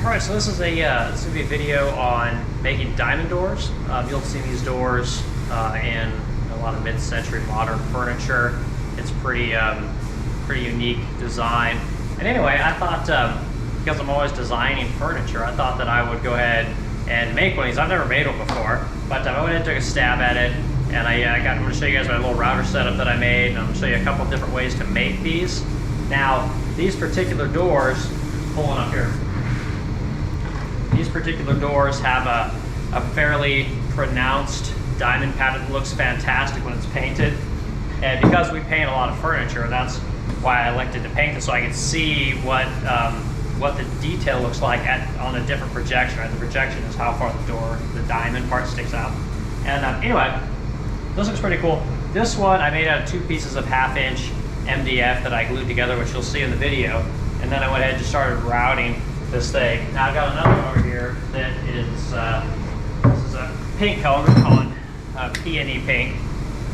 Alright, so this is a this is gonna be a video on making diamond doors. You'll see these doors in a lot of mid-century modern furniture. It's pretty unique design. And anyway, I thought because I'm always designing furniture, I thought that I would go ahead and make one of these. I've never made one before, but I went ahead and took a stab at it. And I'm going to show you guys my little router setup that I made, and I'm going to show you a couple different ways to make these. Now, these particular doors, pulling up here. These particular doors have a fairly pronounced diamond pattern that looks fantastic when it's painted. And because we paint a lot of furniture, that's why I elected to paint this, so I could see what the detail looks like on a different projection. Right? The projection is how far the diamond part sticks out. And anyway, this looks pretty cool. This one I made out of 2 pieces of 1/2-inch MDF that I glued together, which you'll see in the video. And then I went ahead and just started routing this thing. Now I've got another one over here that is, this is a pink color, we're calling peony pink.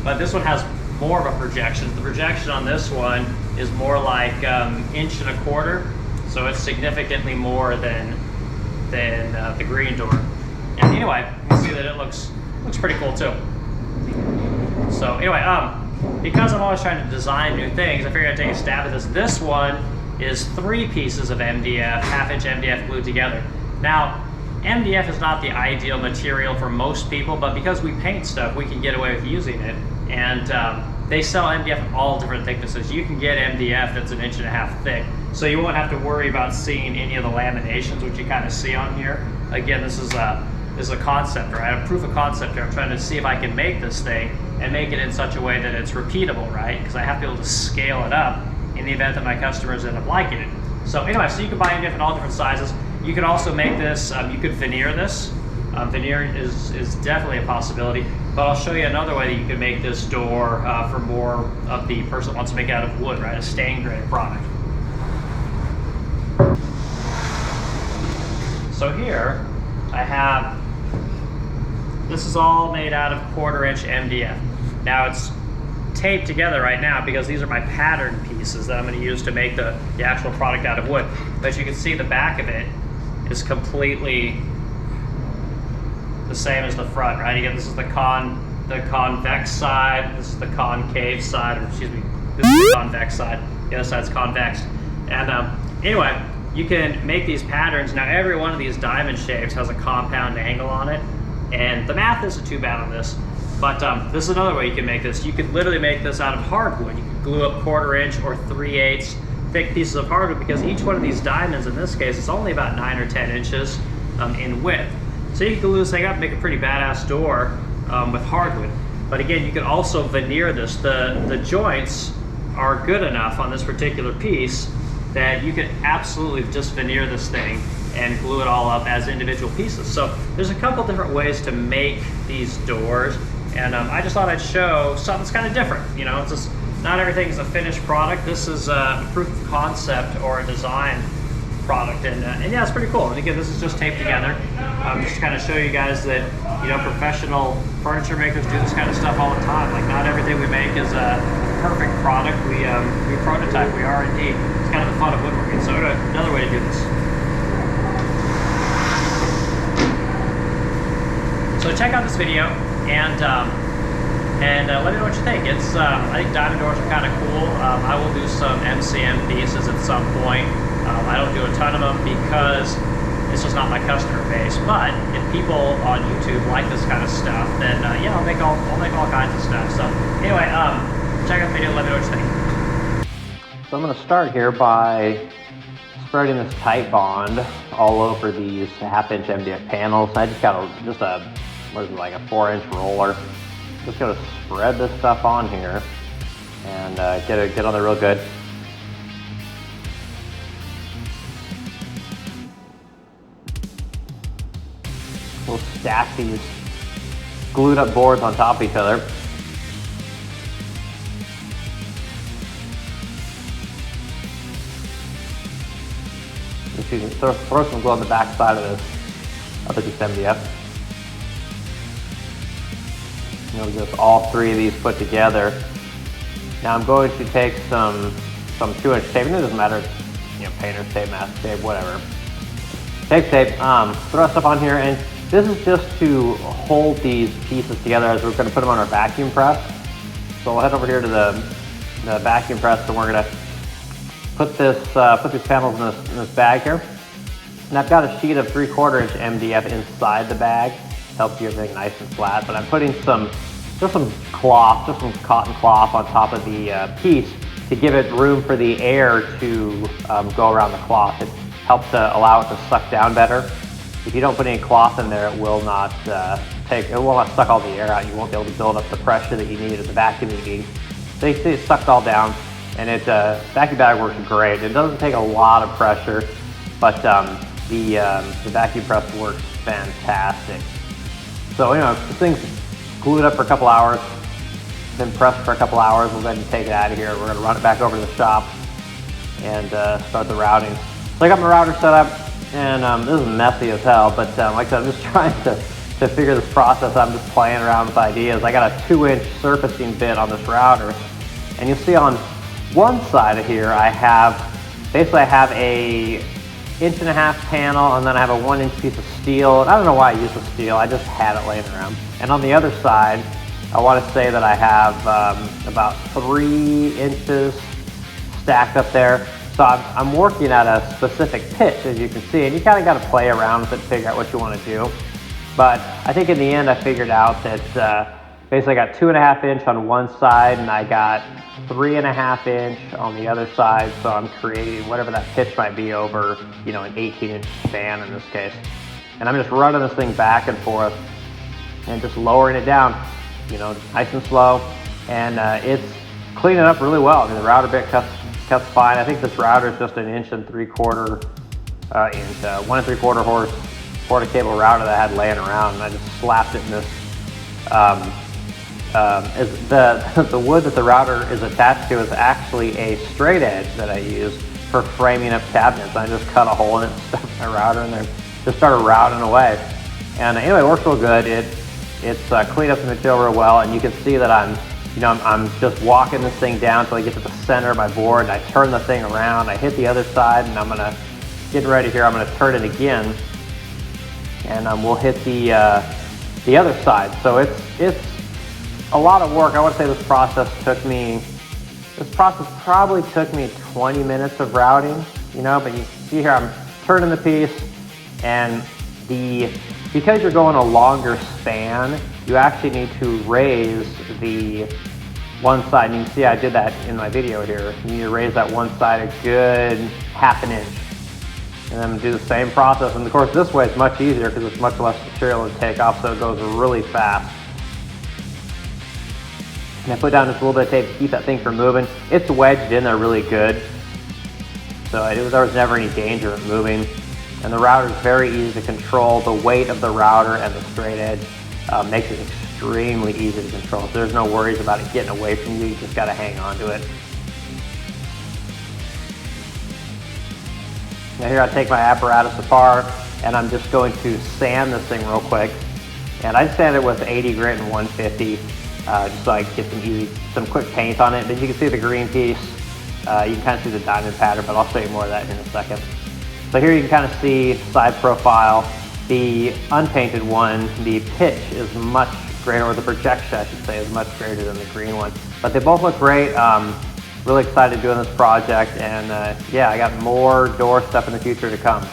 But this one has more of a projection. The projection on this one is more like 1.25 inches. So it's significantly more than the green door. And anyway, you can see that it looks pretty cool too. So anyway, because I'm always trying to design new things, I figured I'd take a stab at this. This one is 3 pieces of MDF, 1/2-inch MDF glued together. Now, MDF is not the ideal material for most people, but because we paint stuff, we can get away with using it. And they sell MDF of all different thicknesses. You can get MDF that's 1.5 inches thick, so you won't have to worry about seeing any of the laminations, which you kind of see on here. Again, this is a concept, right? A proof of concept here. I'm trying to see if I can make this thing and make it in such a way that it's repeatable, right? Because I have to be able to scale it up in the event that my customers end up liking it. So anyway, so you can buy MDF in all different sizes. You could also make this, you could veneer this. Veneer is definitely a possibility, but I'll show you another way that you could make this door for more of the person that wants to make it out of wood, right? A stain grade product. So here I have, this is all made out of 1/4-inch MDF. Now it's taped together right now because these are my pattern pieces that I'm going to use to make the actual product out of wood. But you can see the back of it is completely the same as the front, right? Again, this is the convex side, this is the concave side, or excuse me, this is the convex side, the other side's convex. And anyway, you can make these patterns. Now every one of these diamond shapes has a compound angle on it, and the math isn't too bad on this, but this is another way you can make this. You could literally make this out of hardwood. You could glue up 1/4-inch or 3/8 thick pieces of hardwood, because each one of these diamonds in this case is only about 9 or 10 inches in width. So you can glue this thing up and make a pretty badass door with hardwood. But again, you can also veneer this. The joints are good enough on this particular piece that you could absolutely just veneer this thing and glue it all up as individual pieces. So there's a couple different ways to make these doors, and I just thought I'd show something that's kind of different. You know, it's just, not everything is a finished product. This is a proof of concept or a design product, and yeah, it's pretty cool. And again, this is just taped together, just to kind of show you guys that, you know, professional furniture makers do this kind of stuff all the time. Like, not everything we make is a perfect product. We prototype, we R&D. It's kind of the fun of woodworking. So another way to do this. So check out this video and let me know what you think. It's I think diamond doors are kind of cool. I will do some MCM pieces at some point. I don't do a ton of them because it's just not my customer base. But if people on YouTube like this kind of stuff, then yeah, I'll make all kinds of stuff. So anyway, check out the video. Let me know what you think. So I'm going to start here by spreading this tight bond all over these 1/2-inch MDF panels. I just got like a 4-inch roller. Just going to spread this stuff on here and get on there real good. We'll stack these glued up boards on top of each other. You can throw some glue on the back side of this MDF. You'll get all 3 of these put together. Now I'm going to take some 2-inch tape, and it doesn't matter, you know, painter's tape, mask tape, whatever. tape, throw stuff on here, and this is just to hold these pieces together as we're going to put them on our vacuum press. So we'll head over here to the vacuum press, and we're going to put these panels in this bag here. And I've got a sheet of 3/4 inch MDF inside the bag, helps keep everything nice and flat. But I'm putting some cloth, just some cotton cloth on top of the piece to give it room for the air to go around the cloth. It helps to allow it to suck down better. If you don't put any cloth in there, it will not suck all the air out. You won't be able to build up the pressure that you need or the vacuum you need. So you see it sucked all down, and vacuum bag works great. It doesn't take a lot of pressure, but the vacuum press works fantastic. So this thing's glued up for a couple hours, then pressed for a couple hours. We'll go ahead and take it out of here. We're going to run it back over to the shop and start the routing. So I got my router set up, and this is messy as hell, but like I said, I'm just trying to figure this process out. I'm just playing around with ideas. I got a 2-inch surfacing bit on this router, and you'll see on one side of here I have a 1.5 inch panel, and then I have a 1-inch piece of steel. And I don't know why I use the steel, I just had it laying around. And on the other side, I want to say that I have about 3 inches stacked up there. So I'm working at a specific pitch, as you can see, and you kind of got to play around with it to figure out what you want to do. But I think in the end I figured out that basically I got 2.5 inch on one side, and I got 3.5 inch on the other side. So I'm creating whatever that pitch might be over, an 18-inch span in this case. And I'm just running this thing back and forth and just lowering it down, nice and slow. And it's cleaning up really well. I mean, the router bit cuts fine. I think this router is just 1 3/4 inch, 1 3/4 horse Porta cable router that I had laying around, and I just slapped it in this. The wood that the router is attached to is actually a straight edge that I use for framing up cabinets. I just cut a hole in it, stuffed my router in there, just started routing away. And anyway, it works real good. It's cleaned up the material real well, and you can see that I'm just walking this thing down until I get to the center of my board, and I turn the thing around, I hit the other side, and I'm gonna get ready here. I'm gonna turn it again, and we'll hit the other side. So it's a lot of work. I want to say this process probably took me 20 minutes of routing, but you see here I'm turning the piece, and because you're going a longer span, you actually need to raise the one side. And you can see I did that in my video here. You need to raise that one side a good 1/2 inch. And then do the same process. And of course this way it's much easier because it's much less material to take off, so it goes really fast. And I put down just a little bit of tape to keep that thing from moving. It's wedged in there really good, so there was never any danger of it moving. And the router is very easy to control. The weight of the router and the straight edge makes it extremely easy to control. So there's no worries about it getting away from you. You just got to hang on to it. Now here I take my apparatus apart, and I'm just going to sand this thing real quick. And I sand it with 80 grit and 150, just so I can get some quick paint on it. Then you can see the green piece. You can kind of see the diamond pattern, but I'll show you more of that in a second. So here you can kind of see side profile. The unpainted one, the pitch is much greater, or the projection I should say, is much greater than the green one. But they both look great. Really excited doing this project, and yeah, I got more door stuff in the future to come.